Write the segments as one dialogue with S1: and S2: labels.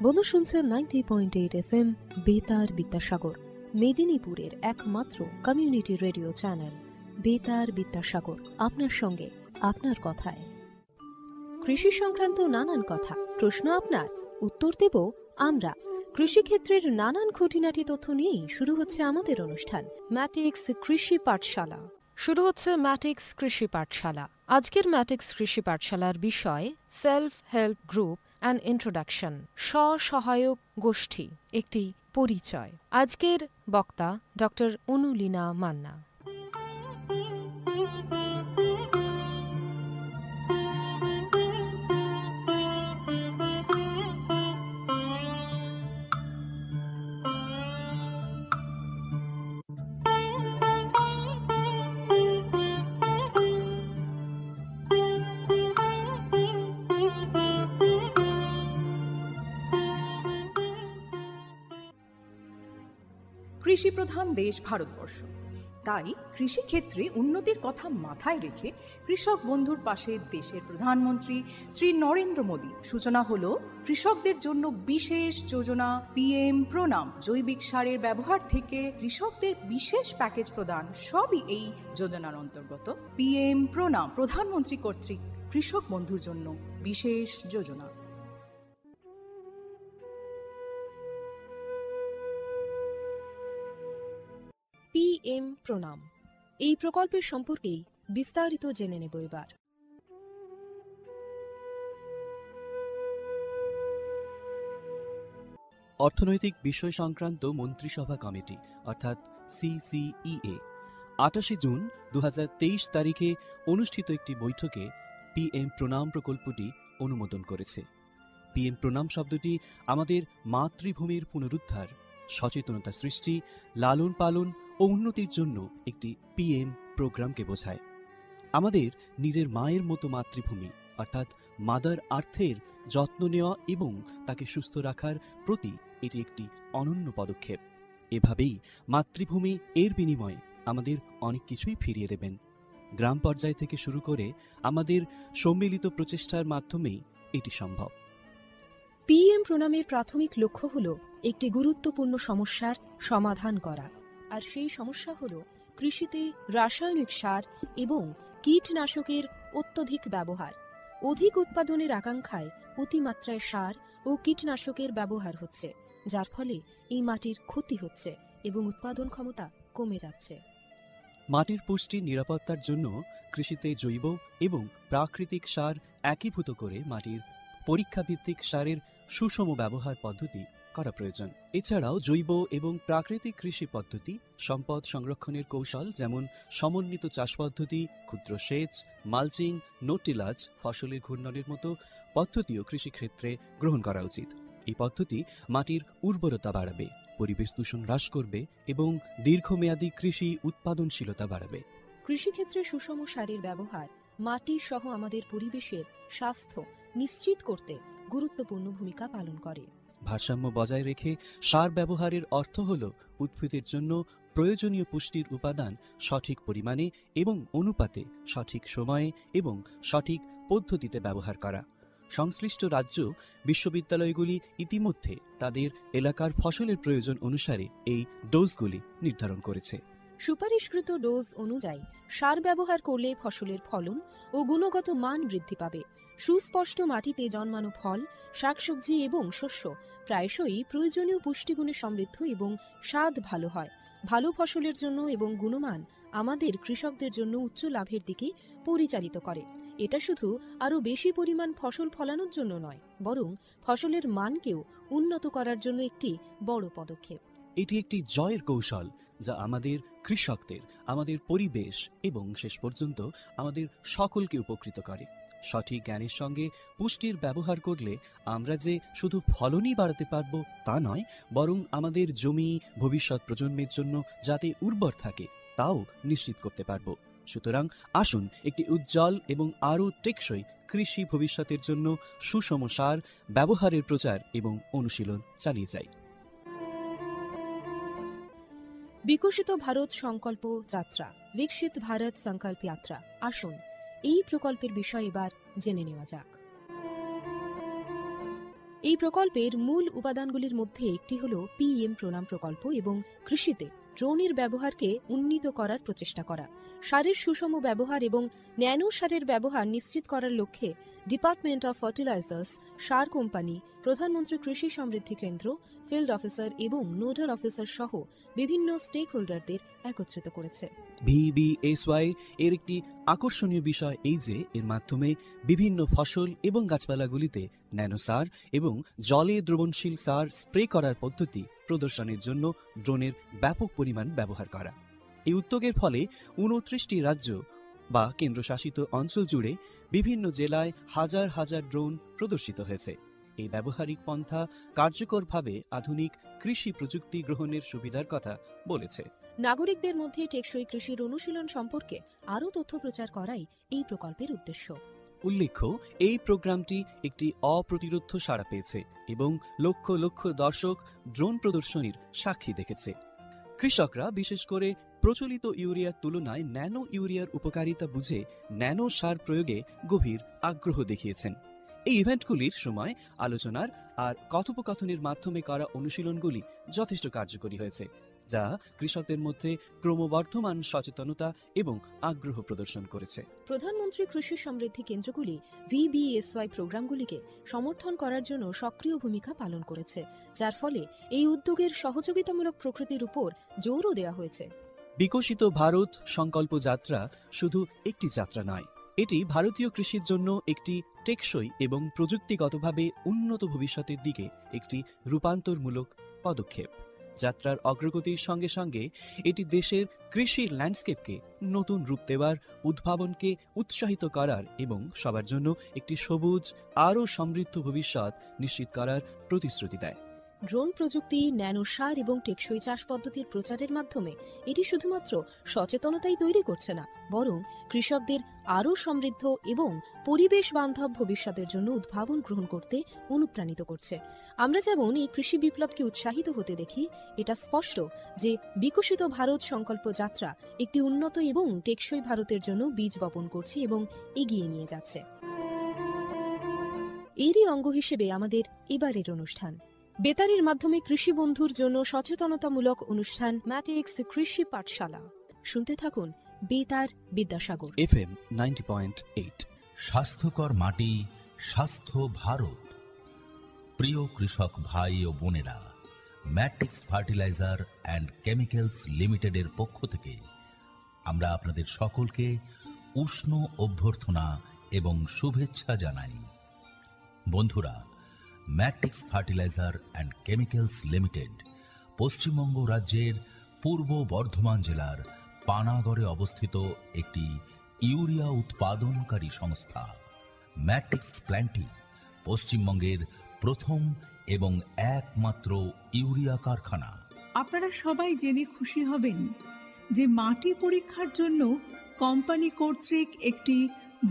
S1: বন্ধু শুনছেন 90.8 FM বেতার বিদ্যাসাগর, মেদিনীপুরের একমাত্র কমিউনিটি রেডিও চ্যানেল বেতার বিদ্যাসাগর। আপনার সঙ্গে, আপনার কথায়। কৃষি সংক্রান্ত নানান কথা, প্রশ্ন আপনার, উত্তর দেব আমরা। কৃষিক্ষেত্রের নানান খুঁটিনাটি তথ্য নিয়েই শুরু হচ্ছে আমাদের অনুষ্ঠান ম্যাটিক্স কৃষি পাঠশালা। শুরু হচ্ছে ম্যাটিক্স কৃষি পাঠশালা। আজকের ম্যাটিক্স কৃষি পাঠশালার বিষয় self help group and introduction, স্বসহায়ক গোষ্ঠী একটি পরিচয়। আজকের বক্তা ডক্টর অনুলীনা মান্না।
S2: কৃষিপ্রধান দেশ ভারতবর্ষ, তাই কৃষিক্ষেত্রে উন্নতির কথা মাথায় রেখে কৃষক বন্ধুর পাশে দেশের প্রধানমন্ত্রী শ্রী নরেন্দ্র মোদী সূচনা হলো কৃষকদের জন্য বিশেষ যোজনা PM প্রণাম। জৈবিক সারের ব্যবহার থেকে কৃষকদের বিশেষ প্যাকেজ প্রদান, সবই এই যোজনার অন্তর্গত। PM প্রণাম প্রধানমন্ত্রী কর্তৃক কৃষক বন্ধুর জন্য বিশেষ যোজনা।
S1: PM প্রণাম, এই প্রকল্পের সম্পর্কেই বিস্তারিত জেনে নেব এবার।
S3: অর্থনৈতিক বিষয় সংক্রান্ত মন্ত্রিসভা কমিটি অর্থাৎ CCEA 28 জুন 2023 তারিখে অনুষ্ঠিত একটি বৈঠকে PM প্রণাম প্রকল্পটি অনুমোদন করেছে। PM প্রণাম শব্দটি আমাদের মাতৃভূমির পুনরুদ্ধার, সচেতনতা সৃষ্টি, লালন পালন ও উন্নতির জন্য একটি PM প্রোগ্রামকে বোঝায়। আমাদের নিজের মায়ের মতো মাতৃভূমি অর্থাৎ মাদার আর্থের যত্ন নেওয়া এবং তাকে সুস্থ রাখার প্রতি এটি একটি অনন্য পদক্ষেপ। এভাবেই মাতৃভূমি এর বিনিময়ে আমাদের অনেক কিছুই ফিরিয়ে দেবেন। গ্রাম পর্যায় থেকে শুরু করে আমাদের সম্মিলিত প্রচেষ্টার মাধ্যমেই এটি সম্ভব।
S1: PM প্রণামের প্রাথমিক লক্ষ্য হল একটি গুরুত্বপূর্ণ সমস্যার সমাধান করা, আর সেই সমস্যা হল কৃষিতে রাসায়নিক সার এবং কীটনাশকের অত্যধিক ব্যবহার। অধিক উৎপাদনের আকাঙ্ক্ষায় অতিমাত্রায় সার ও কীটনাশকের ব্যবহার হচ্ছে, যার ফলে এই মাটির ক্ষতি হচ্ছে এবং উৎপাদন ক্ষমতা কমে যাচ্ছে।
S3: মাটির পুষ্টি নিরাপত্তার জন্য কৃষিতে জৈব এবং প্রাকৃতিক সার একীভূত করে মাটির পরীক্ষাভিত্তিক সারের সুষম ব্যবহার পদ্ধতি করা প্রয়োজন। এছাড়াও জৈব এবং প্রাকৃতিক কৃষি পদ্ধতি, সম্পদ সংরক্ষণের কৌশল যেমন সমন্বিত চাষ পদ্ধতি, ক্ষুদ্র সেচ, মালচিং, নো-টিলাজ, ফসলের ঘূর্ণনের মতো পদ্ধতিও কৃষিক্ষেত্রে গ্রহণ করা উচিত। এই পদ্ধতি মাটির উর্বরতা বাড়াবে, পরিবেশ দূষণ হ্রাস করবে এবং দীর্ঘমেয়াদী কৃষি উৎপাদনশীলতা বাড়াবে।
S1: কৃষিক্ষেত্রে সুষম সারের ব্যবহার মাটি সহ আমাদের পরিবেশের স্বাস্থ্য নিশ্চিত করতে গুরুত্বপূর্ণ ভূমিকা পালন করে।
S3: ভারসাম্য বজায় রেখে সার ব্যবহারের অর্থ হল উদ্ভিদের জন্য প্রয়োজনীয় পুষ্টির উপাদান সঠিক পরিমাণে এবং অনুপাতে সঠিক সময়ে এবং সঠিক পদ্ধতিতে ব্যবহার করা। সংশ্লিষ্ট রাজ্য বিশ্ববিদ্যালয়গুলি ইতিমধ্যে তাদের এলাকার ফসলের প্রয়োজন অনুসারে এই ডোজগুলি নির্ধারণ করেছে।
S1: সুপারিশকৃত ডোজ অনুযায়ী সার ব্যবহার করলে ফসলের ফলন ও গুণগত মান বৃদ্ধি পাবে। সুস্পষ্ট মাটিতে জন্মানো ফল, শাকসবজি এবং শস্য প্রায়শই প্রয়োজনীয় পুষ্টিগুণে সমৃদ্ধ এবং স্বাদ ভালো হয়। ভালো ফসলের জন্য এবং গুণমান আমাদের কৃষকদের জন্য উচ্চ লাভের দিকে পরিচালিত করে। এটা শুধু আরও বেশি পরিমাণ ফসল ফলানোর জন্য নয়, বরং ফসলের মানকেও উন্নত করার জন্য একটি বড় পদক্ষেপ।
S3: এটি একটি জয়ের কৌশল যা আমাদের কৃষকদের, আমাদের পরিবেশ এবং শেষ পর্যন্ত আমাদের সকলকে উপকৃত করে। সঠিক জ্ঞানের সঙ্গে পুষ্টির ব্যবহার করলে আমরা যে শুধু ফলনই বাড়াতে পারব তা নয়, বরং আমাদের জমি ভবিষ্যৎ প্রজন্মের জন্য যাতে উর্বর থাকে তাও নিশ্চিত করতে পারব। সুতরাং আসুন একটি উজ্জ্বল এবং আরও টেকসই কৃষি ভবিষ্যতের জন্য সুষম সার ব্যবহারের প্রচার এবং অনুশীলন চালিয়ে যাই।
S1: বিকশিত ভারত সংকল্প যাত্রা, বিকশিত ভারত সংকল্প যাত্রা। আসুন এই প্রকল্পের বিষয়ে এবার জেনে নেওয়া যাক। এই প্রকল্পের মূল উপাদানগুলির মধ্যে একটি হল পিএম প্রণাম প্রকল্প এবং কৃষিতে ড্রোনের ব্যবহারকে উন্নীত করার প্রচেষ্টা করা, সারের সুষম ব্যবহার এবং ন্যানো সারের ব্যবহার নিশ্চিত করার লক্ষ্যে department of fertilisers, sir company, প্রধানমন্ত্রী কৃষি সমৃদ্ধি কেন্দ্র, ফিল্ড অফিসার এবং নোডাল অফিসার সহ বিভিন্ন স্টেক হোল্ডারদের একত্রিত করেছে।
S3: VBSY এর একটি আকর্ষণীয় বিষয় এই যে এর মাধ্যমে বিভিন্ন ফসল এবং গাছপালাগুলিতে ন্যানো সার এবং জলে দ্রবণশীল সার স্প্রে করার পদ্ধতি প্রদর্শনের জন্য ড্রোনের ব্যাপক পরিমাণ ব্যবহার করা। এই উদ্যোগের ফলে 29টি রাজ্য বা কেন্দ্রশাসিত অঞ্চল জুড়ে বিভিন্ন জেলায় হাজার হাজার ড্রোন প্রদর্শিত হয়েছে। এই ব্যবহারিক পন্থা কার্যকরভাবে আধুনিক কৃষি প্রযুক্তি গ্রহণের সুবিধার কথা বলেছে।
S1: নাগরিকদের মধ্যে টেকসই কৃষির অনুশীলন সম্পর্কে আরও তথ্য প্রচার করাই এই প্রকল্পের উদ্দেশ্য।
S3: উল্লেখ্য, এই প্রোগ্রামটি একটি অপ্রতিরোধ্য সাড়া পেয়েছে এবং লক্ষ লক্ষ দর্শক ড্রোন প্রদর্শনীর সাক্ষী দেখেছে। কৃষকরা বিশেষ করে প্রচলিত ইউরিয়ার তুলনায় ন্যানো ইউরিয়ার উপকারিতা বুঝে ন্যানো সার প্রয়োগে গভীর আগ্রহ দেখিয়েছেন। এই ইভেন্টগুলির সময় আলোচনার আর কথোপকথনের মাধ্যমে করা অনুশীলনগুলি যথেষ্ট কার্যকরী হয়েছে, যা কৃষকদের মধ্যে ক্রমবর্ধমান সচেতনতা এবং আগ্রহ প্রদর্শন করেছে।
S1: প্রধানমন্ত্রী কৃষি সমৃদ্ধি কেন্দ্রগুলি VBSY প্রোগ্রামগুলিকে সমর্থন করার জন্য সক্রিয় ভূমিকা পালন করেছে, যার ফলে এই উদ্যোগের সহযোগিতামূলক প্রকৃতির উপর জোরও দেওয়া হয়েছে।
S3: বিকশিত ভারত সংকল্প যাত্রা শুধু একটি যাত্রা নয়, এটি ভারতীয় কৃষির জন্য একটি টেকসই এবং প্রযুক্তিগতভাবে উন্নত ভবিষ্যতের দিকে একটি রূপান্তরমূলক পদক্ষেপ। যাত্রার অগ্রগতির সঙ্গে সঙ্গে এটি দেশের কৃষি ল্যান্ডস্কেপকে নতুন রূপ দেওয়ার, উদ্ভাবনকে উৎসাহিত করার এবং সবার জন্য একটি সবুজ আরও সমৃদ্ধ ভবিষ্যৎ নিশ্চিত করার প্রতিশ্রুতি দেয়।
S1: ড্রোন প্রযুক্তি, ন্যানো সার এবং টেকসই চাষ পদ্ধতির প্রচারের মাধ্যমে এটি শুধুমাত্র সচেতনতাই তৈরি করছে না, বরং কৃষকদের আরও সমৃদ্ধ এবং পরিবেশ বান্ধব ভবিষ্যতের জন্য উদ্ভাবন গ্রহণ করতে অনুপ্রাণিত করছে। আমরা যেমন এই কৃষি বিপ্লবকে উৎসাহিত হতে দেখি, এটা স্পষ্ট যে বিকশিত ভারত সংকল্প যাত্রা একটি উন্নত এবং টেকসই ভারতের জন্য বীজ বপন করছে এবং এগিয়ে নিয়ে যাচ্ছে। এরই অঙ্গ হিসেবে আমাদের এবারের অনুষ্ঠান বেতারের মাধ্যমে কৃষি বন্ধুর জন্য সচেতনতামূলক অনুষ্ঠান ম্যাটিক্স কৃষি পাঠশালা। শুনতে থাকুন বেতার বিদ্যাসাগর
S3: FM 90.8।
S4: স্বাস্থ্যকর মাটি, স্বাস্থ্য ভারত। প্রিয় কৃষক ভাই ও বোনেরা, ম্যাট্রিক্স ফার্টিলাইজার অ্যান্ড কেমিক্যালস লিমিটেডের পক্ষ থেকে আমরা আপনাদের সকলকে উষ্ণ অভ্যর্থনা এবং শুভেচ্ছা জানাই। বন্ধুরা, matrix fertiliser and chemicals limited Paschimbanga রাজ্যের পূর্ব বর্ধমান জেলার পানাগড়ে অবস্থিত একটি ইউরিয়া উৎপাদনকারী সংস্থা। ম্যাট্রিক্স প্ল্যান্টটি পশ্চিমবঙ্গের প্রথম এবং একমাত্র ইউরিয়া কারখানা।
S5: আপনারা সবাই জেনে খুশি হবেন যে মাটি পরীক্ষার জন্য কোম্পানি কর্তৃক একটি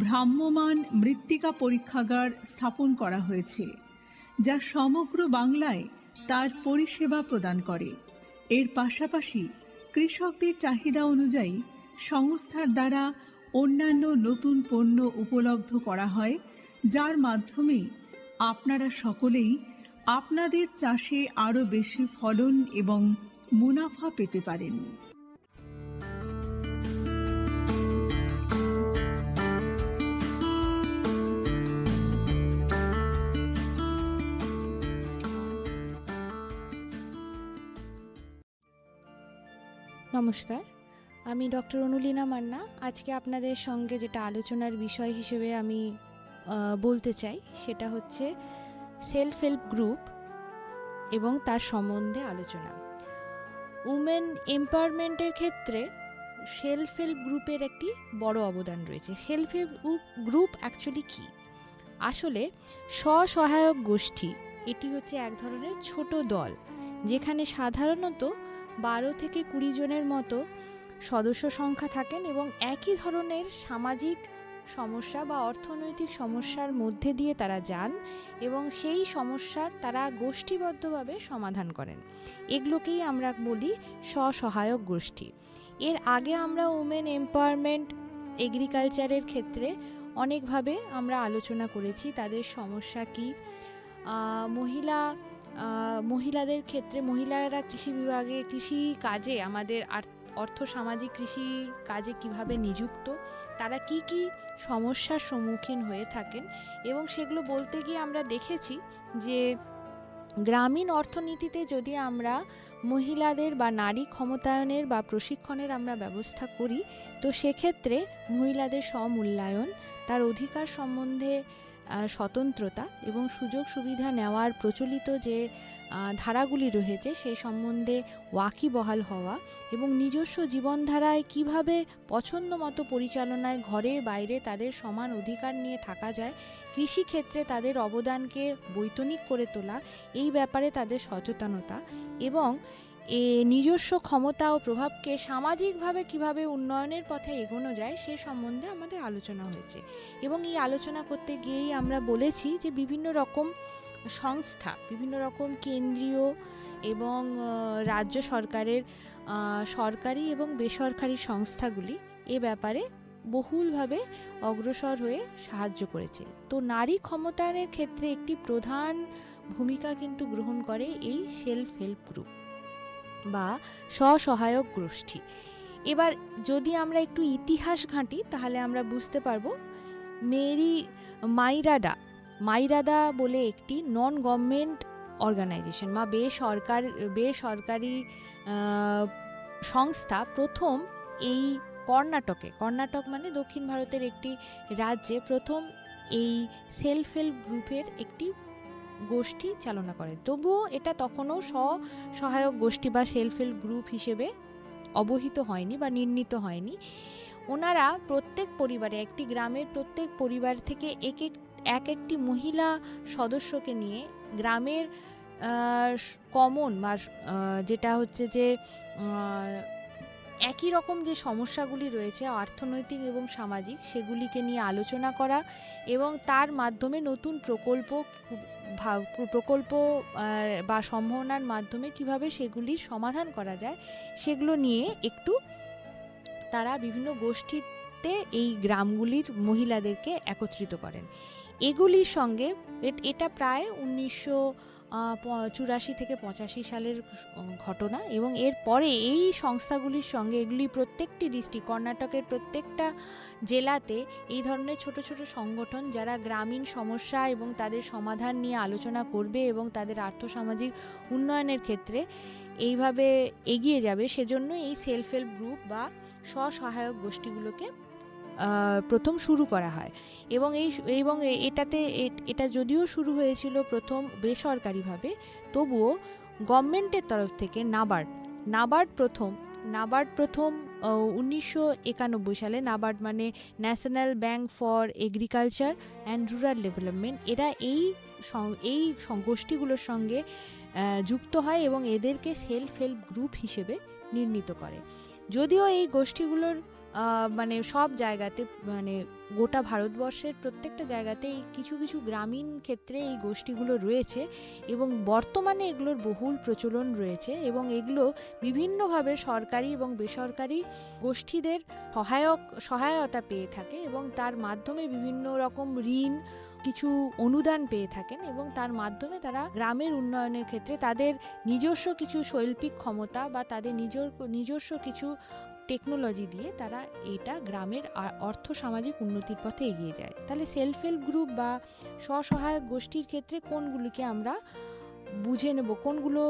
S5: ভ্রাম্যমাণ মৃত্তিকা পরীক্ষাগার স্থাপন করা হয়েছে, যা সমগ্র বাংলায় তার পরিষেবা প্রদান করে। এর পাশাপাশি কৃষকদের চাহিদা অনুযায়ী সংস্থার দ্বারা অন্যান্য নতুন পণ্য উপলব্ধ করা হয়, যার মাধ্যমে আপনারা সকলেই আপনাদের চাষে আরও বেশি ফলন এবং মুনাফা পেতে পারেন।
S6: নমস্কার, আমি ডক্টর অনুলীনা মান্না। আজকে আপনাদের সঙ্গে যেটা আলোচনার বিষয় হিসেবে আমি বলতে চাই সেটা হচ্ছে সেলফ হেল্প গ্রুপ এবং তার সম্বন্ধে আলোচনা। উমেন এম্পাওয়ারমেন্টের ক্ষেত্রে সেলফ হেল্প গ্রুপের একটি বড় অবদান রয়েছে। সেলফ হেল্প গ্রুপ অ্যাকচুয়ালি কী? আসলে স্বসহায়ক গোষ্ঠী এটি হচ্ছে এক ধরনের ছোট দল, যেখানে সাধারণত 12 থেকে 20 জনের মতো সদস্য সংখ্যা থাকেন এবং একই ধরনের সামাজিক সমস্যা বা অর্থনৈতিক সমস্যার মধ্যে দিয়ে তারা যান এবং সেই সমস্যার তারা গোষ্ঠীবদ্ধভাবে সমাধান করেন। এগুলোকেই আমরা বলি স্বসহায়ক গোষ্ঠী। এর আগে আমরা উমেন এম্পাওয়ারমেন্ট এগ্রিকালচারের ক্ষেত্রে অনেকভাবে আমরা আলোচনা করেছি, তাদের সমস্যা কী, মহিলাদের ক্ষেত্রে মহিলারা কৃষি বিভাগে, কৃষি কাজে, আমাদের অর্থ সামাজিক কৃষি কাজে কিভাবে নিযুক্ত, তারা কি কি সমস্যার সম্মুখীন হয়ে থাকেন, এবং সেগুলো বলতে গিয়ে আমরা দেখেছি যে গ্রামীণ অর্থনীতিতে যদি আমরা মহিলাদের বা নারী ক্ষমতায়নের বা প্রশিক্ষণের আমরা ব্যবস্থা করি, তো সেক্ষেত্রে মহিলাদের স্বমূল্যায়ন, তার অধিকার সম্বন্ধে স্বতন্ত্রতা এবং সুযোগ সুবিধা নেওয়ার প্রচলিত যে ধারাগুলি রয়েছে সেই সম্বন্ধে ওয়াকিবহাল হওয়া, এবং নিজস্ব জীবনধারায় কিভাবে পছন্দ মতো পরিচালনায় ঘরে বাইরে তাদের সমান অধিকার নিয়ে থাকা যায়, কৃষিক্ষেত্রে তাদের অবদানকে বৈতনিক করে তোলা, এই ব্যাপারে তাদের সচেতনতা এবং নিজস্ব ক্ষমতা ও প্রভাবকে সামাজিকভাবে কিভাবে উন্নয়নের পথে এগোনো যায় সে সম্বন্ধে আমাদের আলোচনা হয়েছে। এবং এই আলোচনা করতে গিয়েই আমরা বলেছি যে বিভিন্ন রকম সংস্থা, বিভিন্ন রকম কেন্দ্রীয় এবং রাজ্য সরকারের সরকারি এবং বেসরকারি সংস্থাগুলি এ ব্যাপারে বহুলভাবে অগ্রসর হয়ে সাহায্য করেছে। তো নারী ক্ষমতায়নের ক্ষেত্রে একটি প্রধান ভূমিকা কিন্তু গ্রহণ করে এই সেলফ হেল্প গ্রুপ বা স্বসহায়ক গোষ্ঠী। এবার যদি আমরা একটু ইতিহাস ঘাঁটি তাহলে আমরা বুঝতে পারবো মাইরাদা বলে একটি নন গভর্নমেন্ট অর্গানাইজেশন বা বেসরকারি সংস্থা প্রথম এই কর্ণাটক মানে দক্ষিণ ভারতের একটি রাজ্যে প্রথম এই সেলফ হেল্প গ্রুপের একটি গোষ্ঠী চালনা করে। তবুও এটা তখনও স্বসহায়ক গোষ্ঠী বা সেলফ হেল্প গ্রুপ হিসেবে অবহিত হয়নি বা নির্ণীত হয়নি। ওনারা প্রত্যেক পরিবারে, একটি গ্রামের প্রত্যেক পরিবার থেকে একটি মহিলা সদস্যকে নিয়ে গ্রামের কমন বা যেটা হচ্ছে যে একই রকম যে সমস্যাগুলি রয়েছে অর্থনৈতিক এবং সামাজিক, সেগুলিকে নিয়ে আলোচনা করা এবং তার মাধ্যমে নতুন প্রকল্প বা সম্ভাবনার মাধ্যমে কিভাবে সেগুলির সমাধান করা যায় সেগুলো নিয়ে একটু তারা বিভিন্ন গোষ্ঠীতে এই গ্রামগুলির মহিলাদেরকে একত্রিত করেন। এগুলির সঙ্গে এটা প্রায় 1984 থেকে 85 সালের ঘটনা, এবং এরপরে এই সংস্থাগুলির সঙ্গে এগুলি প্রত্যেকটি ডিস্ট্রিক্ট, কর্ণাটকের প্রত্যেকটা জেলাতে এই ধরনের ছোট ছোট সংগঠন যারা গ্রামীণ সমস্যা এবং তাদের সমাধান নিয়ে আলোচনা করবে এবং তাদের আর্থসামাজিক উন্নয়নের ক্ষেত্রে এইভাবে এগিয়ে যাবে, সেজন্য এই সেলফ হেল্প গ্রুপ বা স্বসহায়ক গোষ্ঠীগুলোকে প্রথম শুরু করা হয়। এবং এটা যদিও শুরু হয়েছিল প্রথম বেসরকারিভাবে, তবুও গভর্নমেন্টের তরফ থেকে নাবার্ড প্রথম 1991 সালে, নাবার্ড মানে national bank for agriculture and rural development, এরা এই গোষ্ঠীগুলোর সঙ্গে যুক্ত হয় এবং এদেরকে সেলফ হেল্প গ্রুপ হিসেবে নির্ণীত করে। যদিও এই গোষ্ঠীগুলোর মানে সব জায়গাতে, মানে গোটা ভারতবর্ষের প্রত্যেকটা জায়গাতে এই কিছু কিছু গ্রামীণ ক্ষেত্রে এই গোষ্ঠীগুলো রয়েছে এবং বর্তমানে এগুলোর বহুল প্রচলন রয়েছে, এবং এগুলো বিভিন্নভাবে সরকারি এবং বেসরকারি গোষ্ঠীদের সহায়তা পেয়ে থাকে এবং তার মাধ্যমে বিভিন্ন রকম ঋণ, কিছু অনুদান পেয়ে থাকেন, এবং তার মাধ্যমে তারা গ্রামের উন্নয়নের ক্ষেত্রে তাদের নিজস্ব কিছু শৈল্পিক ক্ষমতা বা তাদের নিজস্ব কিছু টেকনোলজি দিয়ে তারা এটা গ্রামের অর্থ সামাজিক উন্নতির পথে এগিয়ে যায়। তাহলে সেলফ হেল্প গ্রুপ বা স্বসহায়ক গোষ্ঠীর ক্ষেত্রে কোনগুলিকে আমরা বুঝে নেব, কোনগুলো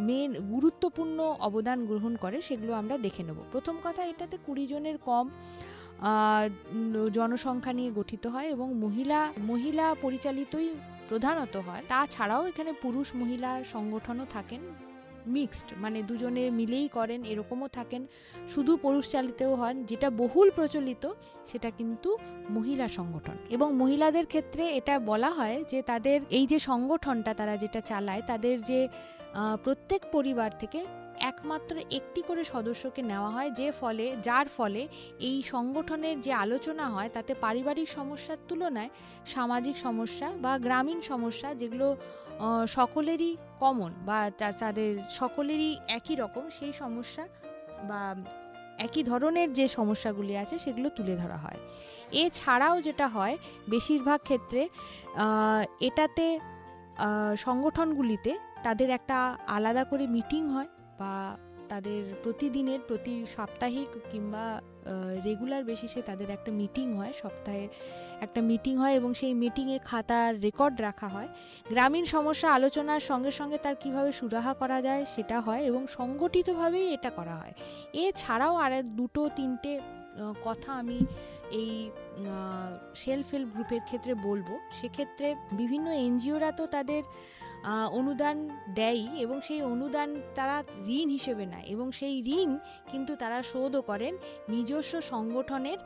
S6: মেন গুরুত্বপূর্ণ অবদান গ্রহণ করে সেগুলো আমরা দেখে নেব। প্রথম কথা, এটাতে 20 জনের কম জনসংখ্যা নিয়ে গঠিত হয় এবং মহিলা পরিচালিতই প্রধানত হয়। তাছাড়াও এখানে পুরুষ মহিলা সংগঠনও থাকেন, মিক্সড, মানে দুজনে মিলেই করেন এরকমও থাকেন, শুধু পুরুষ চালিতও হন। যেটা বহুল প্রচলিত সেটা কিন্তু মহিলা সংগঠন, এবং মহিলাদের ক্ষেত্রে এটা বলা হয় যে তাদের এই যে সংগঠনটা তারা যেটা চালায়, তাদের যে প্রত্যেক পরিবার থেকে একমাত্র একটি করে সদস্যকে নেওয়া হয়, যার ফলে এই সংগঠনের যে আলোচনা হয় তাতে পারিবারিক সমস্যার তুলনায় সামাজিক সমস্যা বা গ্রামীণ সমস্যা, যেগুলো সকলেরই কমন বা তাদের সকলেরই একই রকম, সেই সমস্যা বা একই ধরনের যে সমস্যাগুলি আছে সেগুলো তুলে ধরা হয়। এছাড়াও যেটা হয় বেশিরভাগ ক্ষেত্রে এটাতে সংগঠনগুলিতে তাদের একটা আলাদা করে মিটিং হয়, বা তাদের প্রতিদিনের, প্রতি সাপ্তাহিক কিংবা রেগুলার বেসিসে তাদের একটা মিটিং হয়, সপ্তাহে একটা মিটিং হয়, এবং সেই মিটিংয়ে খাতার রেকর্ড রাখা হয়। গ্রামীণ সমস্যা আলোচনার সঙ্গে সঙ্গে তার কিভাবে সুরাহা করা যায় সেটা হয়, এবং সংগঠিতভাবেই এটা করা হয়। এছাড়াও আর 2-3টে কথা আমি এই সেলফ হেল্প গ্রুপের ক্ষেত্রে বলবো। সেক্ষেত্রে বিভিন্ন এনজিওরা তো তাদের অনুদান দেয়, এবং সেই অনুদান তারা ঋণ হিসেবে নেয়, এবং সেই ঋণ কিন্তু তারা শোধও করেন নিজস্ব সংগঠনের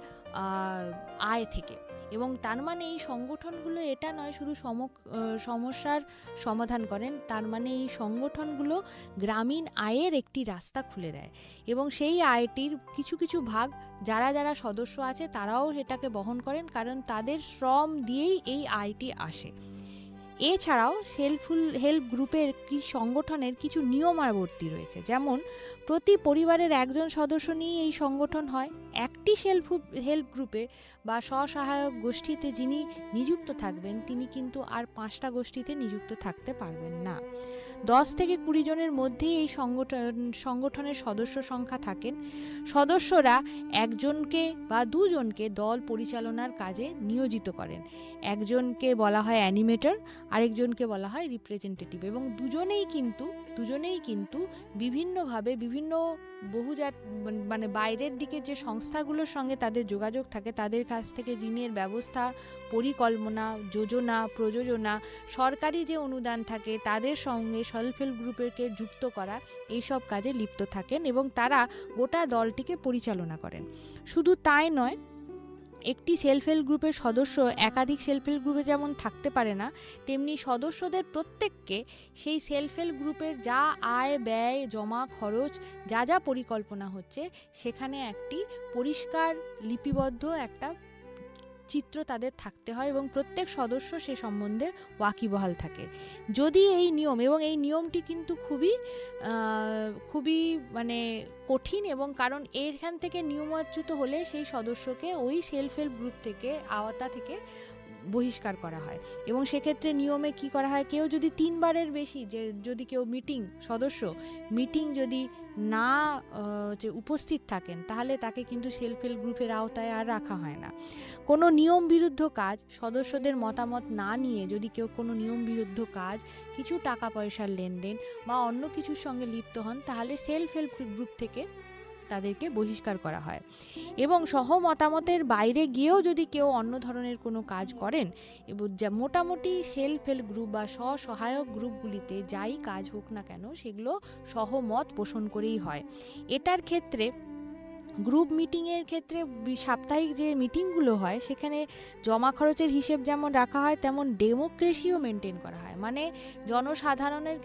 S6: আয় থেকে। এবং তার মানে এই সংগঠনগুলো এটা নয় শুধু সমস্যার সমাধান করেন, তার মানে এই সংগঠনগুলো গ্রামীণ আয়ের একটি রাস্তা খুলে দেয়, এবং সেই আয়টির কিছু কিছু ভাগ যারা যারা সদস্য আছে তারাও এটাকে বহন করেন, কারণ তাদের শ্রম দিয়েই এই আয়টি আসে। এছাড়াও সেলফ হেল্প গ্রুপের সংগঠনের কিছু নিয়মাবর্তী রয়েছে, যেমন প্রতি পরিবারের একজন সদস্য নিয়ে এই সংগঠন হয়। একটি সেলফ হেল্প গ্রুপে বা স্বসহায়ক গোষ্ঠীতে যিনি নিযুক্ত থাকবেন তিনি কিন্তু আর 5টা গোষ্ঠীতে নিযুক্ত থাকতে পারবেন না। 10 থেকে 20 জনের মধ্যেই এই সংগঠনের সদস্য সংখ্যা থাকেন। সদস্যরা একজনকে বা দুজনকে দল পরিচালনার কাজে নিয়োজিত করেন। একজনকে বলা হয় অ্যানিমেটর, আরেকজনকে বলা হয় রিপ্রেজেন্টেটিভ, এবং দুজনেই কিন্তু বিভিন্নভাবে বিভিন্ন বহুজাত মানে বাইরের দিকে যে সংস্থাগুলোর সঙ্গে তাদের যোগাযোগ থাকে তাদের কাছ থেকে ঋণের ব্যবস্থা, পরিকল্পনা, যোজনা, প্রযোজনা, সরকারি যে অনুদান থাকে তাদের সঙ্গে সেলফ হেল্প গ্রুপকে যুক্ত করা, এইসব কাজে লিপ্ত থাকেন, এবং তারা গোটা দলটিকে পরিচালনা করেন। শুধু তাই নয়, একটি সেলফ হেল্প গ্রুপের সদস্য একাধিক সেলফ হেল্প গ্রুপে যেমন থাকতে পারে না, তেমনি সদস্যদের প্রত্যেককে সেই সেলফ হেল্প গ্রুপের যা আয় ব্যয়, জমা খরচ, যা যা পরিকল্পনা হচ্ছে সেখানে একটি পরিষ্কার লিপিবদ্ধ একটা চিত্র তাদের থাকতে হয়, এবং প্রত্যেক সদস্য সে সম্বন্ধে ওয়াকিবহাল থাকে। যদি এই নিয়ম, এবং এই নিয়মটি কিন্তু খুবই মানে কঠিন, এবং কারণ এখান থেকে নিয়মচ্যুত হলে সেই সদস্যকে ওই সেলফ হেল্প গ্রুপ থেকে আওতা থেকে বহিষ্কার করা হয়। এবং সেক্ষেত্রে নিয়মে কি করা হয়, কেউ যদি 3 বারের বেশি যদি কেউ মিটিং যদি না উপস্থিত থাকেন তাহলে তাকে কিন্তু সেলফ হেল্প গ্রুপের আওতায় আর রাখা হয় না। কোনো নিয়ম বিরুদ্ধ কাজ, সদস্যদের মতামত না নিয়ে যদি কেউ কোনো নিয়ম বিরুদ্ধ কাজ, কিছু টাকা পয়সার লেনদেন বা অন্য কিছুর সঙ্গে লিপ্ত হন তাহলে সেলফ হেল্প গ্রুপ থেকে তাদেরকে বহিষ্কার করা হয়। এবং সহমতামতের বাইরে গিয়েও যদি কেউ অন্য ধরনের কোনো কাজ করেন, এবং মোটামুটি সেলফ হেল্প গ্রুপ বা স্বসহায়ক গ্রুপগুলিতে যাই কাজ হোক না কেন সেগুলো সহমত পোষণ করেই হয়। এটার ক্ষেত্রে গ্রুপ মিটিংয়ের ক্ষেত্রে সাপ্তাহিক যে মিটিংগুলো হয় সেখানে জমা খরচের হিসেব যেমন রাখা হয় তেমন ডেমোক্রেসিও মেনটেন করা হয়। মানে জনসাধারণের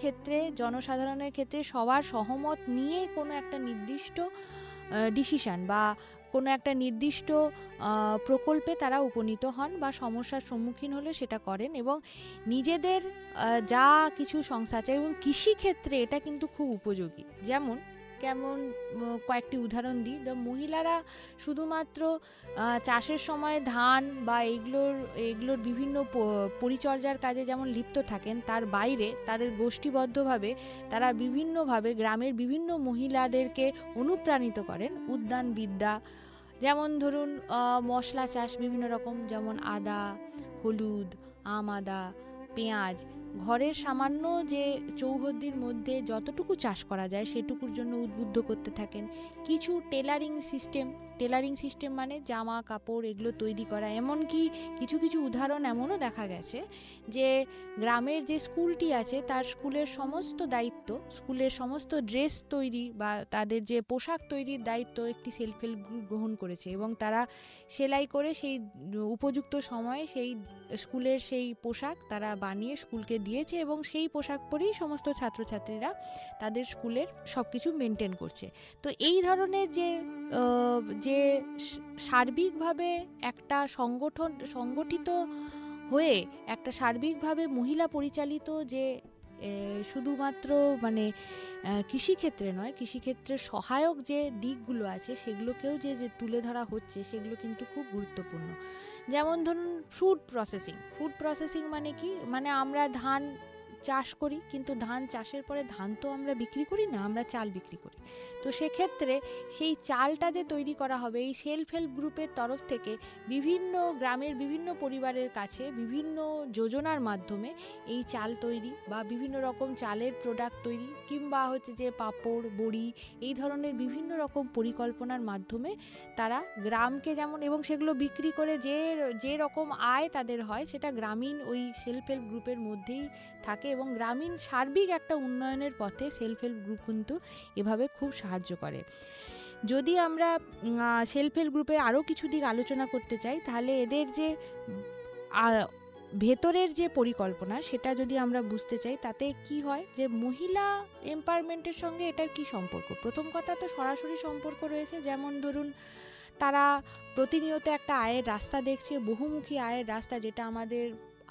S6: ক্ষেত্রে সবার সহমত নিয়ে কোনো একটা নির্দিষ্ট ডিসিশন বা কোনো একটা নির্দিষ্ট প্রকল্পে তারা উপনীত হন, বা সমস্যার সম্মুখীন হলে সেটা করেন, এবং নিজেদের যা কিছু সংস্থা আছে, এবং কৃষিক্ষেত্রে এটা কিন্তু খুব উপযোগী। কেমন কয়েকটি উদাহরণ দিই। মহিলারা শুধুমাত্র চাষের সময় ধান বা এগুলোর বিভিন্ন পরিচর্যার কাজে যেমন লিপ্ত থাকেন, তার বাইরে তাদের গোষ্ঠীবদ্ধভাবে তারা বিভিন্নভাবে গ্রামের বিভিন্ন মহিলাদেরকে অনুপ্রাণিত করেন উদ্যান বিদ্যা, যেমন ধরুন মশলা চাষ বিভিন্ন রকম, যেমন আদা, হলুদ, আদা, পেঁয়াজ, ঘরের সামান্য যে চৌহদ্দির মধ্যে যতটুকু চাষ করা যায় সেটুকুর জন্য উদ্বুদ্ধ করতে থাকেন। কিছু টেলারিং সিস্টেম মানে জামা কাপড় এগুলো তৈরি করা। এমনকি কিছু কিছু উদাহরণ এমনও দেখা গেছে যে গ্রামের যে স্কুলটি আছে তার স্কুলের সমস্ত দায়িত্ব, স্কুলের সমস্ত ড্রেস তৈরি বা তাদের যে পোশাক তৈরির দায়িত্ব একটি সেলফ হেল্প গ্রুপ গ্রহণ করেছে, এবং তারা সেলাই করে সেই উপযুক্ত সময়ে সেই স্কুলের সেই পোশাক তারা বানিয়ে স্কুলকে দিয়েছে, এবং সেই পোশাক পরেই সমস্ত ছাত্রছাত্রীরা তাদের স্কুলের সব কিছু মেনটেন করছে। তো এই ধরনের যে সার্বিকভাবে একটা সংগঠিত হয়ে একটা সার্বিকভাবে মহিলা পরিচালিত যে শুধুমাত্র মানে কৃষিক্ষেত্রে নয়, কৃষিক্ষেত্রের সহায়ক যে দিকগুলো আছে সেগুলোকেও যে তুলে ধরা হচ্ছে সেগুলো কিন্তু খুব গুরুত্বপূর্ণ। যেমন ধরুন ফুড প্রসেসিং মানে কি, মানে আমরা ধান চাষ করি, কিন্তু ধান চাষের পরে ধান তো আমরা বিক্রি করি না, আমরা চাল বিক্রি করি। তো সেক্ষেত্রে সেই চালটা যে তৈরি করা হবে, এই সেলফ হেল্প গ্রুপের তরফ থেকে বিভিন্ন গ্রামের বিভিন্ন পরিবারের কাছে বিভিন্ন যোজনার মাধ্যমে এই চাল তৈরি বা বিভিন্ন রকম চালের প্রোডাক্ট তৈরি, কিংবা হচ্ছে যে পাঁপড়, বড়ি, এই ধরনের বিভিন্ন রকম পরিকল্পনার মাধ্যমে তারা গ্রামকে যেমন, এবং সেগুলো বিক্রি করে যে রকম আয় তাদের হয় সেটা গ্রামীণ ওই সেলফ হেল্প গ্রুপের মধ্যেই থাকে, এবং গ্রামীণ সার্বিক একটা উন্নয়নের পথে সেলফ হেল্প গ্রুপ কিন্তু এভাবে খুব সাহায্য করে। যদি আমরা সেলফ হেল্প গ্রুপে আরও কিছু দিক আলোচনা করতে চাই, তাহলে এদের যে ভেতরের যে পরিকল্পনা সেটা যদি আমরা বুঝতে চাই, তাতে কি হয় যে মহিলা এম্পাওয়ারমেন্টের সঙ্গে এটার কি সম্পর্ক। প্রথম কথা তো সরাসরি সম্পর্ক রয়েছে, যেমন ধরুন তারা প্রতিনিয়ত একটা আয়ের রাস্তা দেখছে, বহুমুখী আয়ের রাস্তা, যেটা আমাদের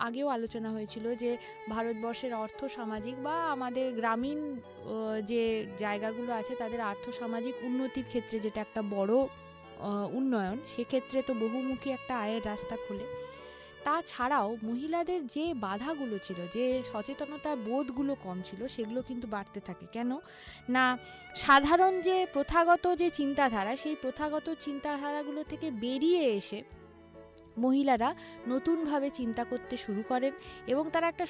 S6: আগেও আলোচনা হয়েছিল যে ভারতবর্ষের আর্থসামাজিক বা আমাদের গ্রামীণ যে জায়গাগুলো আছে তাদের আর্থসামাজিক উন্নতির ক্ষেত্রে যেটা একটা বড় উন্নয়ন, সেক্ষেত্রে তো বহুমুখী একটা আয়ের রাস্তা খোলে। তাছাড়াও মহিলাদের যে বাধাগুলো ছিল, যে সচেতনতা বোধগুলো কম ছিল, সেগুলো কিন্তু বাড়তে থাকে। কেন না, সাধারণ যে প্রথাগত যে চিন্তাধারা, সেই প্রথাগত চিন্তাধারাগুলো থেকে বেরিয়ে এসে মহিলারা নতুনভাবে চিন্তা করতে শুরু করেন, এবং তারা একটা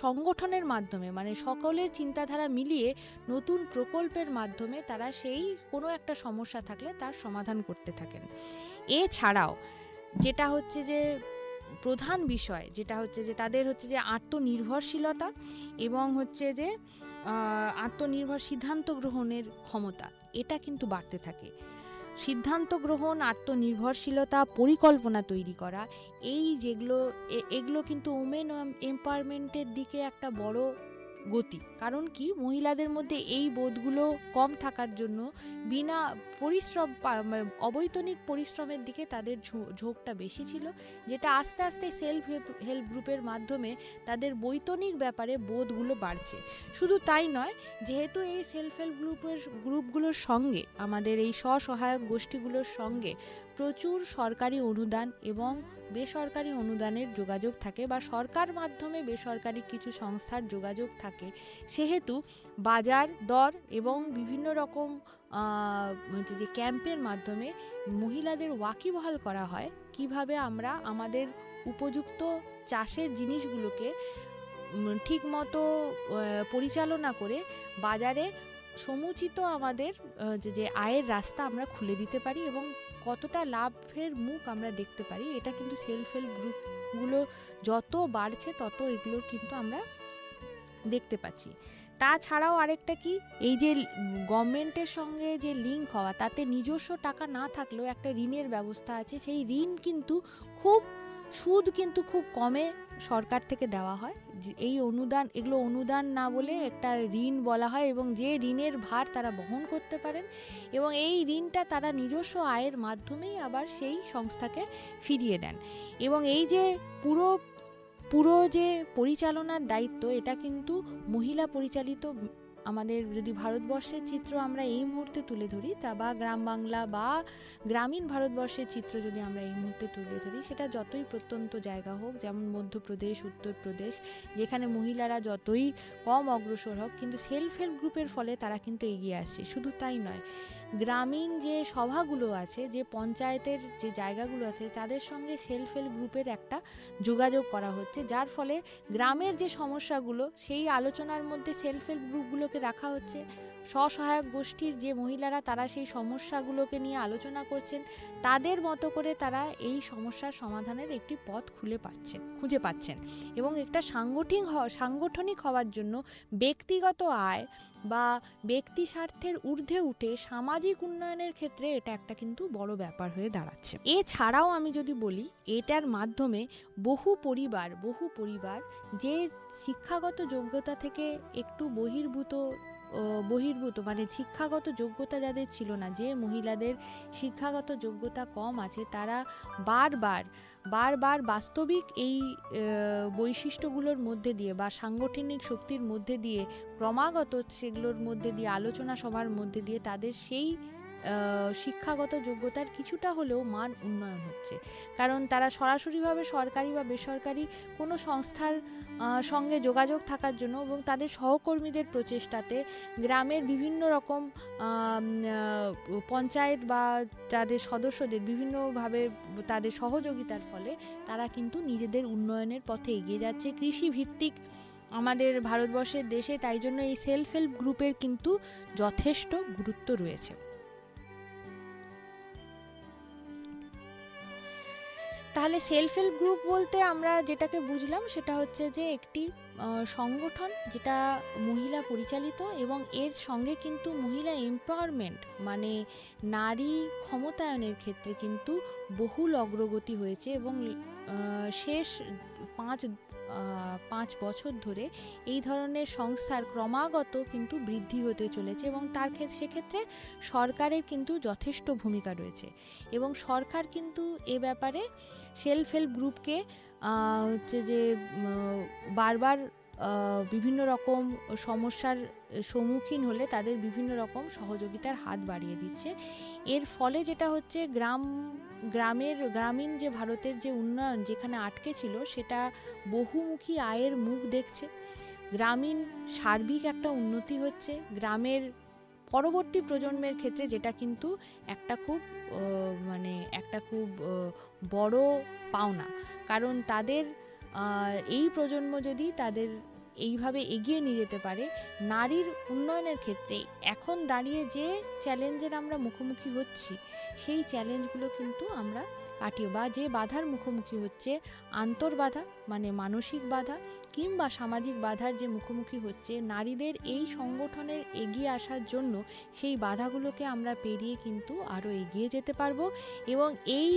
S6: সংগঠনের মাধ্যমে, মানে সকলের চিন্তাধারা মিলিয়ে নতুন প্রকল্পের মাধ্যমে তারা সেই কোনো একটা সমস্যা থাকলে তার সমাধান করতে থাকেন। এছাড়াও যেটা হচ্ছে যে প্রধান বিষয়, যেটা হচ্ছে যে তাদের হচ্ছে যে আত্মনির্ভরশীলতা এবং হচ্ছে যে আত্মনির্ভর সিদ্ধান্ত গ্রহণের ক্ষমতা, এটা কিন্তু বাড়তে থাকে। সিদ্ধান্ত গ্রহণ, আত্মনির্ভরশীলতা, পরিকল্পনা তৈরি করা, এগুলো কিন্তু ওমেন এম্পাওয়ারমেন্টের দিকে একটা বড় গতি। কারণ কি, মহিলাদের মধ্যে এই বোধগুলো কম থাকার জন্য বিনা পরিশ্রম, অবৈতনিক পরিশ্রমের দিকে তাদের ঝোঁকটা বেশি ছিল, যেটা আস্তে আস্তে সেলফ হেল্প গ্রুপের মাধ্যমে তাদের বৈতনিক ব্যাপারে বোধগুলো বাড়ছে। শুধু তাই নয়, যেহেতু এই সেলফ হেল্প গ্রুপগুলোর সঙ্গে, আমাদের এই স্বসহায়ক গোষ্ঠীগুলোর সঙ্গে প্রচুর সরকারি অনুদান এবং বেসরকারি অনুদানের যোগাযোগ থাকে, বা সরকার মাধ্যমে বেসরকারি কিছু সংস্থার যোগাযোগ থাকে, সেহেতু বাজার দর এবং বিভিন্ন রকম হচ্ছে যে ক্যাম্পের মাধ্যমে মহিলাদের ওয়াকিবহাল করা হয় কিভাবে আমরা আমাদের উপযুক্ত চাষের জিনিসগুলোকে ঠিকমতো পরিচালনা করে বাজারে সমুচিত আমাদের যে আয়ের রাস্তা আমরা খুলে দিতে পারি, এবং কতটা লাভের মুখ আমরা দেখতে পারি। এটা কিন্তু সেলফ হেল্প গ্রুপগুলো যত বাড়ছে তত এগুলোর কিন্তু আমরা দেখতে পাচ্ছি। তাছাড়াও আরেকটা কি, এই যে গভর্নমেন্টের সঙ্গে যে লিঙ্ক হওয়া, তাতে নিজস্ব টাকা না থাকলেও একটা ঋণের ব্যবস্থা আছে। সেই ঋণ কিন্তু সুদ কিন্তু খুব কমে সরকার থেকে দেওয়া হয়। এই এগুলো অনুদান না বলে একটা ঋণ বলা হয়, এবং যে ঋণের ভার তারা বহন করতে পারেন, এবং এই ঋণটা তারা নিজস্ব আয়ের মাধ্যমেই আবার সেই সংস্থাকে ফিরিয়ে দেন। এবং এই যে পুরো যে পরিচালনার দায়িত্ব, এটা কিন্তু মহিলা পরিচালিত। আমাদের যদি ভারতবর্ষের চিত্র আমরা এই মুহূর্তে তুলে ধরি, তা বা গ্রাম বাংলা বা গ্রামীণ ভারতবর্ষের চিত্র যদি আমরা এই মুহূর্তে তুলে ধরি, সেটা যতই প্রত্যন্ত জায়গা হোক, যেমন মধ্যপ্রদেশ, উত্তরপ্রদেশ, যেখানে মহিলারা যতই কম অগ্রসর হোক, কিন্তু সেলফ হেল্প গ্রুপের ফলে তারা কিন্তু এগিয়ে আসছে। শুধু তাই নয়, গ্রামীণ যে সভাগুলো আছে, যে পঞ্চায়েতের যে জায়গাগুলো আছে, তাদের সঙ্গে সেলফ হেল্প গ্রুপের একটা যোগাযোগ করা হচ্ছে, যার ফলে গ্রামের যে সমস্যাগুলো সেই আলোচনার মধ্যে সেলফ হেল্প গ্রুপগুলোকে রাখা হচ্ছে। স্বসহায়ক গোষ্ঠীর যে মহিলারা, তারা সেই সমস্যাগুলোকে নিয়ে আলোচনা করছেন, তাদের মতো করে তারা এই সমস্যার সমাধানের একটি পথ খুঁজে পাচ্ছেন। এবং একটা সাংগঠনিক হওয়ার জন্য ব্যক্তিগত আয় বা ব্যক্তি স্বার্থের ঊর্ধ্বে উঠে সামাজিক উন্নয়নের ক্ষেত্রে এটা একটা কিন্তু বড় ব্যাপার হয়ে দাঁড়াচ্ছে। এছাড়াও আমি যদি বলি, এটার মাধ্যমে বহু পরিবার যে শিক্ষাগত যোগ্যতা থেকে একটু বহির্ভূত, মানে শিক্ষাগত যোগ্যতা যাদের ছিল না, যে মহিলাদের শিক্ষাগত যোগ্যতা কম আছে, তারা বারবার বাস্তবিক এই বৈশিষ্ট্যগুলোর মধ্যে দিয়ে বা সাংগঠনিক শক্তির মধ্যে দিয়ে, ক্রমাগত সেগুলোর মধ্যে দিয়ে, আলোচনা সভার মধ্যে দিয়ে তাদের সেই শিক্ষাগত যোগ্যতার কিছুটা হলেও মান উন্নয়ন হচ্ছে, কারণ তারা সরাসরিভাবে সরকারি বা বেসরকারি কোনো সংস্থার সঙ্গে যোগাযোগ থাকার জন্য এবং তাদের সহকর্মীদের প্রচেষ্টাতে গ্রামের বিভিন্ন রকম পঞ্চায়েত বা তাদের সদস্যদের বিভিন্নভাবে তাদের সহযোগিতার ফলে তারা কিন্তু নিজেদের উন্নয়নের পথে এগিয়ে যাচ্ছে কৃষিভিত্তিক আমাদের ভারতবর্ষের দেশে। তাই জন্য এই সেলফ হেল্প গ্রুপের কিন্তু যথেষ্ট গুরুত্ব রয়েছে। তাহলে সেলফ হেল্প গ্রুপ বলতে আমরা যেটাকে বুঝলাম সেটা হচ্ছে যে একটি সংগঠন যেটা মহিলা পরিচালিত এবং এর সঙ্গে কিন্তু মহিলা এম্পাওয়ারমেন্ট মানে নারী ক্ষমতায়নের ক্ষেত্রে কিন্তু বহুল অগ্রগতি হয়েছে এবং শেষ 5 বছর ধরে এই ধরনের সংস্থার ক্রমাগত কিন্তু বৃদ্ধি হতে চলেছে এবং সেক্ষেত্রে সরকারের কিন্তু যথেষ্ট ভূমিকা রয়েছে এবং সরকার কিন্তু এ ব্যাপারে সেলফ হেল্প গ্রুপকে হচ্ছে যে বারবার বিভিন্ন রকম সমস্যার সম্মুখীন হলে তাদের বিভিন্ন রকম সহযোগিতার হাত বাড়িয়ে দিচ্ছে। এর ফলে যেটা হচ্ছে গ্রামীণ যে ভারতের যে উন্নয়ন যেখানে আটকে ছিল সেটা বহুমুখী আয়ের মুখ দেখছে, গ্রামীণ সার্বিক একটা উন্নতি হচ্ছে গ্রামের পরবর্তী প্রজন্মের ক্ষেত্রে, যেটা কিন্তু একটা খুব বড় পাওনা, কারণ তাদের এই প্রজন্ম যদি তাদের এইভাবে এগিয়ে নিয়ে যেতে পারে নারীর উন্নয়নের ক্ষেত্রে এখন দাঁড়িয়ে যে চ্যালেঞ্জের আমরা মুখোমুখি হচ্ছি সেই চ্যালেঞ্জগুলো কিন্তু আমরা কাটিয়ে বা যে বাধার মুখোমুখি হচ্ছে আন্তর্বাধা মানে মানসিক বাধা কিংবা সামাজিক বাধার যে মুখোমুখি হচ্ছে নারীদের এই সংগঠনের এগিয়ে আসার জন্য সেই বাধাগুলোকে আমরা পেরিয়ে কিন্তু আরও এগিয়ে যেতে পারবো এবং এই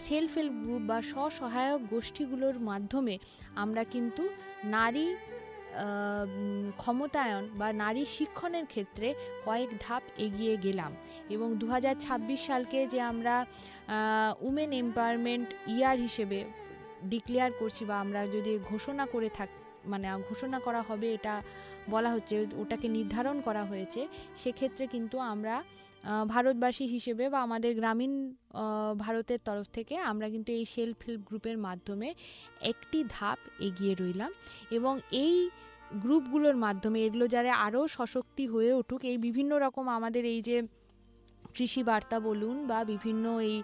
S6: সেলফ হেল্প গ্রুপ বা স্বসহায়ক গোষ্ঠীগুলোর মাধ্যমে আমরা কিন্তু নারী ক্ষমতায়ন বা নারী শিক্ষণের ক্ষেত্রে কয়েক ধাপ এগিয়ে গেলাম এবং 2026 সালকে যে আমরা উমেন এম্পাওয়ারমেন্ট ইয়ার হিসেবে ডিক্লেয়ার করছি বা আমরা যদি ঘোষণা করা হবে এটা বলা হচ্ছে, ওটাকে নির্ধারণ করা হয়েছে, সেক্ষেত্রে কিন্তু আমরা ভারতবাসী হিসেবে বা আমাদের গ্রামীণ ভারতের তরফ থেকে আমরা কিন্তু এই সেলফ হেল্প গ্রুপের মাধ্যমে একটি ধাপ এগিয়ে রইলাম এবং এই গ্রুপগুলোর মাধ্যমে এগুলো যারা আরও সশক্তি হয়ে উঠুক, এই বিভিন্ন রকম আমাদের এই যে কৃষি বার্তা বলুন বা বিভিন্ন এই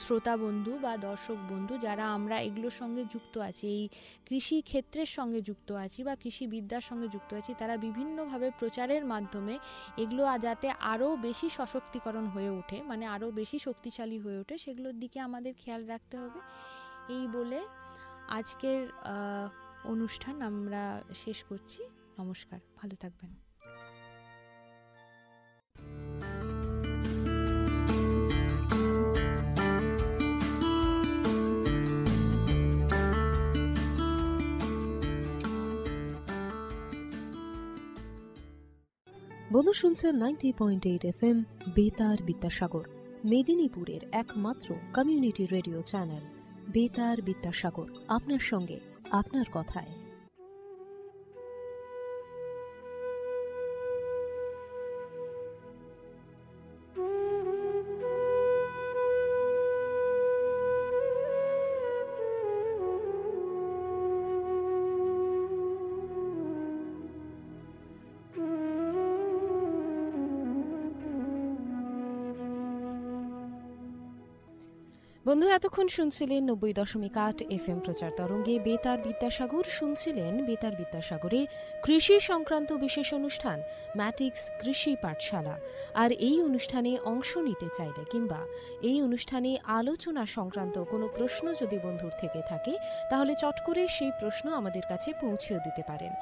S6: শ্রোতা বন্ধু বা দর্শক বন্ধু যারা আমরা এগুলোর সঙ্গে যুক্ত আছি, এই কৃষি ক্ষেত্রের সঙ্গে যুক্ত আছি বা কৃষিবিদ্যার সঙ্গে যুক্ত আছি, তারা বিভিন্নভাবে প্রচারের মাধ্যমে এগুলো যাতে আরও বেশি সশক্তিকরণ হয়ে ওঠে মানে আরও বেশি শক্তিশালী হয়ে ওঠে সেগুলোর দিকে আমাদের খেয়াল রাখতে হবে। এই বলে আজকের অনুষ্ঠান আমরা শেষ করছি। নমস্কার, ভালো থাকবেন।
S1: বন্ধু শুনছেন 90.8 FM বেতার বিদ্যাসাগর, মেদিনীপুরের একমাত্র কমিউনিটি রেডিও চ্যানেল বেতার বিদ্যাসাগর, আপনার সঙ্গে আপনার কথায়। বন্ধু এতক্ষণ শুনছিলেন 90.8 FM প্রচার তরঙ্গে বেতার বিদ্যাসাগর, শুনছিলেন বেতার বিদ্যাসাগরে কৃষি সংক্রান্ত বিশেষ অনুষ্ঠান ম্যাটিক্স কৃষি পাঠশালা। আর এই অনুষ্ঠানে অংশ নিতে চাইলে কিংবা এই অনুষ্ঠানে আলোচনা সংক্রান্ত কোনো প্রশ্ন যদি বন্ধুর থেকে থাকে তাহলে চট করে সেই প্রশ্ন আমাদের কাছে পৌঁছেও দিতে পারেন।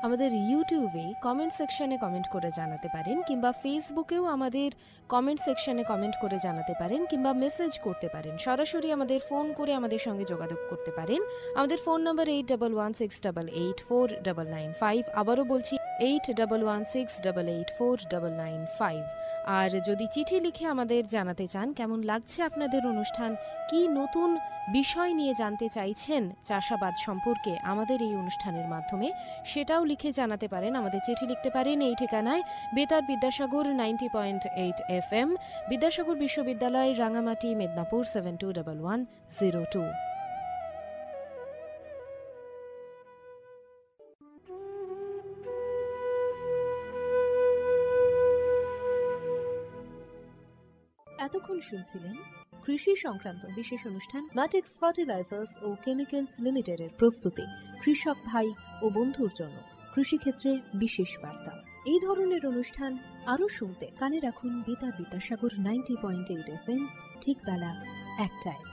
S1: আমাদের ইউটিউবে কমেন্ট সেকশনে কমেন্ট করে জানাতে পারেন কিংবা ফেসবুকেও আমাদের কমেন্ট সেকশনে কমেন্ট করে জানাতে পারেন কিংবা মেসেজ করতে পারেন। সরাসরি আমাদের ফোন করে আমাদের সঙ্গে যোগাযোগ করতে পারেন। আমাদের ফোন নম্বর 8116884995। আবারও বলছি 8116884995। আর যদি চিঠি লিখে আমাদের জানাতে চান কেমন লাগছে আপনাদের অনুষ্ঠান, কি নতুন বিষয় নিয়ে জানতে চাইছেন চাষাবাদ সম্পর্কে আমাদের এই অনুষ্ঠানের মাধ্যমে, সেটাও লিখে জানাতে পারেন। আমাদের চিঠি লিখতে পারেন এই ঠিকানায়: বেতার বিদ্যাসাগর 90.8 FM, বিদ্যাসাগর বিশ্ববিদ্যালয়, রাঙামাটি, মেদিনীপুর 721102। এতক্ষণ শুনছিলেন কৃষি সংক্রান্ত বিশেষ অনুষ্ঠান ম্যাটিক্স ফার্টিলাইজার্স ও কেমিক্যালস লিমিটেডের প্রস্তুতি, কৃষক ভাই ও বন্ধুর জন্য কৃষিক্ষেত্রে বিশেষ বার্তা। এই ধরনের অনুষ্ঠান আরও শুনতে কানে রাখুন বেতার বিদ্যাসাগর 90.8 FM, ঠিক বেলা 1টায়।